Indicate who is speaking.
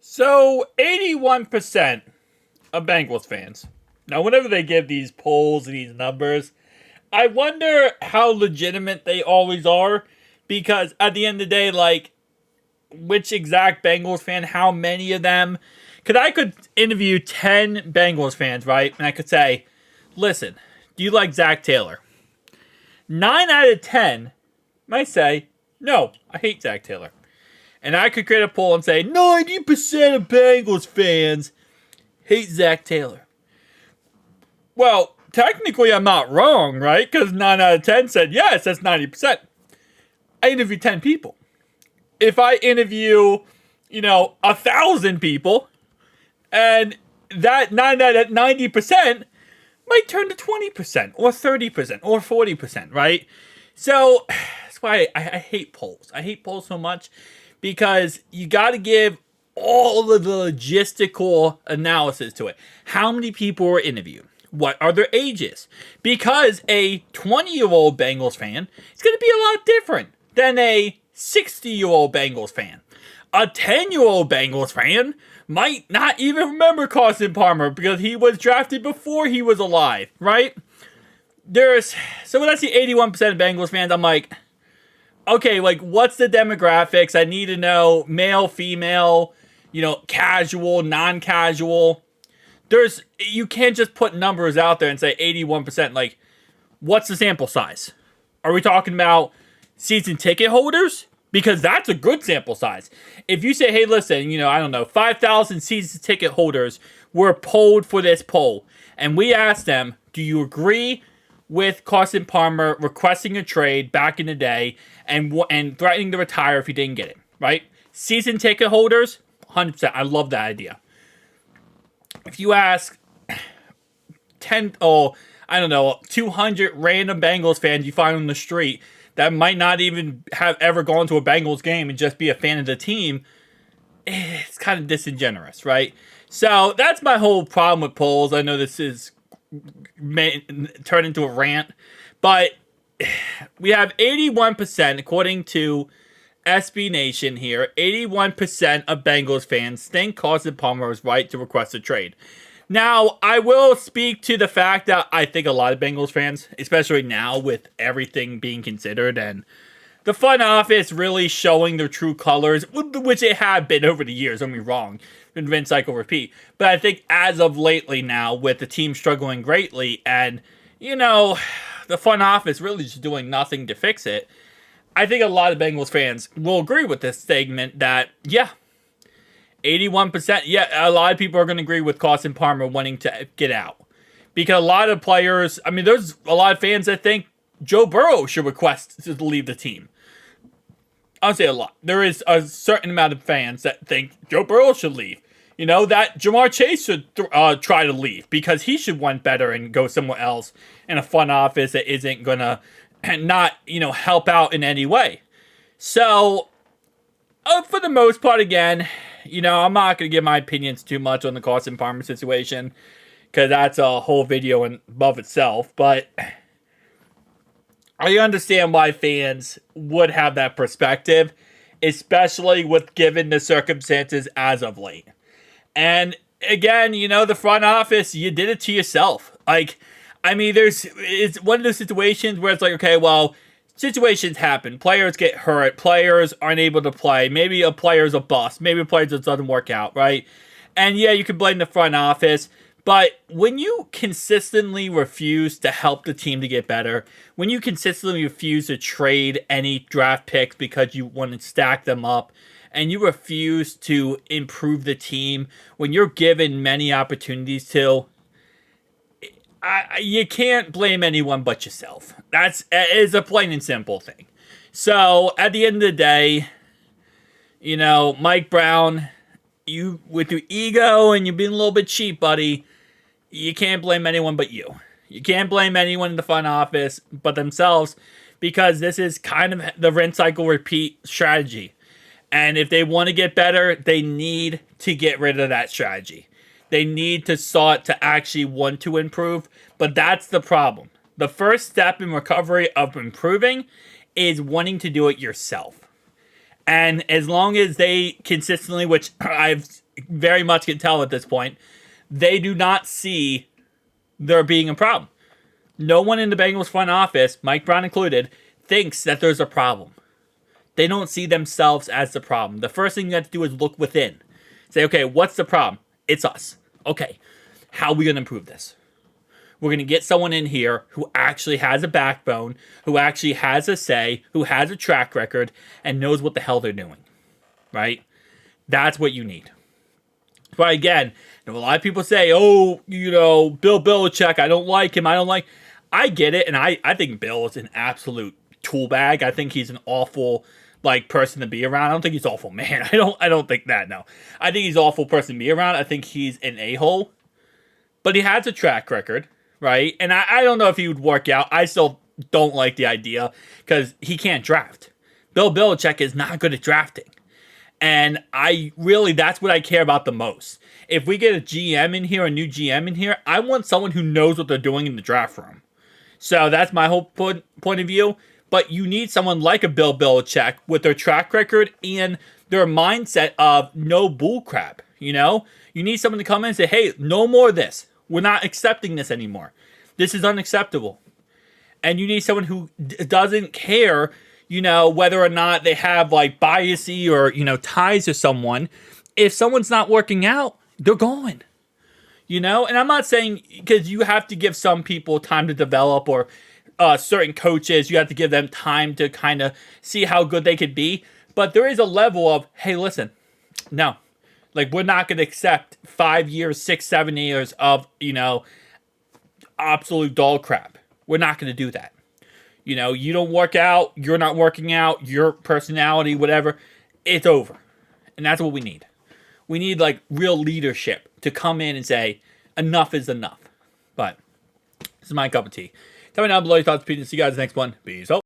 Speaker 1: So, 81% of Bengals fans. Now, whenever they give these polls and these numbers, I wonder how legitimate they always are. Because at the end of the day, like, which exact Bengals fan, how many of them? Because I could interview 10 Bengals fans, right? And I could say, listen, do you like Zach Taylor? 9 out of 10 might say, no, I hate Zach Taylor. And I could create a poll and say 90% of Bengals fans hate Zach Taylor. Well, technically I'm not wrong, right? Because 9 out of 10 said yes, that's 90%. I interviewed 10 people. If I interview, 1,000 people, and that 9 out of 90% might turn to 20% or 30% or 40%, right? So that's why I hate polls. I hate polls so much because you got to give all of the logistical analysis to it. How many people were interviewed? What are their ages? Because a 20-year-old Bengals fan is going to be a lot different than a 60-year-old Bengals fan. A 10-year-old Bengals fan might not even remember Carson Palmer because he was drafted before he was alive, right? So when I see 81% of Bengals fans, I'm like, okay, like, what's the demographics? I need to know male, female, casual, non-casual. You can't just put numbers out there and say 81%. Like, what's the sample size? Are we talking about season ticket holders? Because that's a good sample size. If you say, hey, listen, 5,000 season ticket holders were polled for this poll, and we asked them, do you agree with Carson Palmer requesting a trade back in the day and threatening to retire if he didn't get it, right? Season ticket holders, 100%. I love that idea. If you ask 200 random Bengals fans you find on the street that might not even have ever gone to a Bengals game and just be a fan of the team, it's kind of disingenuous, right? So that's my whole problem with polls. I know this is turned into a rant, but we have 81%, according to SB Nation here, 81% of Bengals fans think Carson Palmer is right to request a trade. Now, I will speak to the fact that I think a lot of Bengals fans, especially now with everything being considered and the front office really showing their true colors, which they have been over the years, don't get me wrong, rinse, cycle, repeat. But I think as of lately now, with the team struggling greatly and, the front office really just doing nothing to fix it, I think a lot of Bengals fans will agree with this statement that, 81%, a lot of people are going to agree with Carson Palmer wanting to get out. Because a lot of players, there's a lot of fans that think Joe Burrow should request to leave the team. I'll say a lot. There is a certain amount of fans that think Joe Burrow should leave. That Jamar Chase should try to leave because he should want better and go somewhere else in a front office that isn't going to not, help out in any way. So, for the most part, again, I'm not going to give my opinions too much on the Carson Palmer situation because that's a whole video in above itself. But I understand why fans would have that perspective, especially with given the circumstances as of late. And again, the front office, you did it to yourself. It's one of those situations where it's like, okay, well, situations happen. Players get hurt. Players aren't able to play. Maybe a player's a bust. Maybe a player just doesn't work out, right? And yeah, you can blame the front office. But when you consistently refuse to help the team to get better, when you consistently refuse to trade any draft picks because you want to stack them up, and you refuse to improve the team when you're given many opportunities to, you can't blame anyone but yourself. It's a plain and simple thing. So, at the end of the day, Mike Brown, you with your ego and you're being a little bit cheap, buddy, you can't blame anyone but you. You can't blame anyone in the front office but themselves because this is kind of the rinse, cycle, repeat strategy. And if they want to get better, they need to get rid of that strategy. They need to start to actually want to improve. But that's the problem. The first step in recovery of improving is wanting to do it yourself. And as long as they consistently, which I've very much can tell at this point, they do not see there being a problem. No one in the Bengals front office, Mike Brown included, thinks that there's a problem. They don't see themselves as the problem. The first thing you have to do is look within. Say, okay, what's the problem? It's us. Okay, how are we going to improve this? We're going to get someone in here who actually has a backbone, who actually has a say, who has a track record, and knows what the hell they're doing. Right? That's what you need. But again, a lot of people say, oh, Bill Belichick, I don't like him. I get it, and I think Bill is an absolute tool bag. I think he's an awful person to be around. I don't think he's awful, man. I don't think that, no. I think he's an awful person to be around. I think he's an a-hole. But he has a track record, right? And I don't know if he would work out. I still don't like the idea because he can't draft. Bill Belichick is not good at drafting. And that's what I care about the most. If we get a GM in here, a new GM in here, I want someone who knows what they're doing in the draft room. So that's my whole point of view. But you need someone like a Bill Belichick with their track record and their mindset of no bullcrap. You need someone to come in and say, hey, no more of this. We're not accepting this anymore. This is unacceptable. And you need someone who doesn't care, whether or not they have biasy or, ties to someone. If someone's not working out, they're gone. And I'm not saying because you have to give some people time to develop or certain coaches, you have to give them time to kind of see how good they could be. But there is a level of, hey, listen, no. We're not going to accept 5 years, 6, 7 years of, absolute dog crap. We're not going to do that. You don't work out, you're not working out, your personality, whatever, it's over. And that's what we need. We need, real leadership to come in and say, enough is enough. But this is my cup of tea. Tell me down below your thoughts, Pete, and see you guys in the next one. Peace out.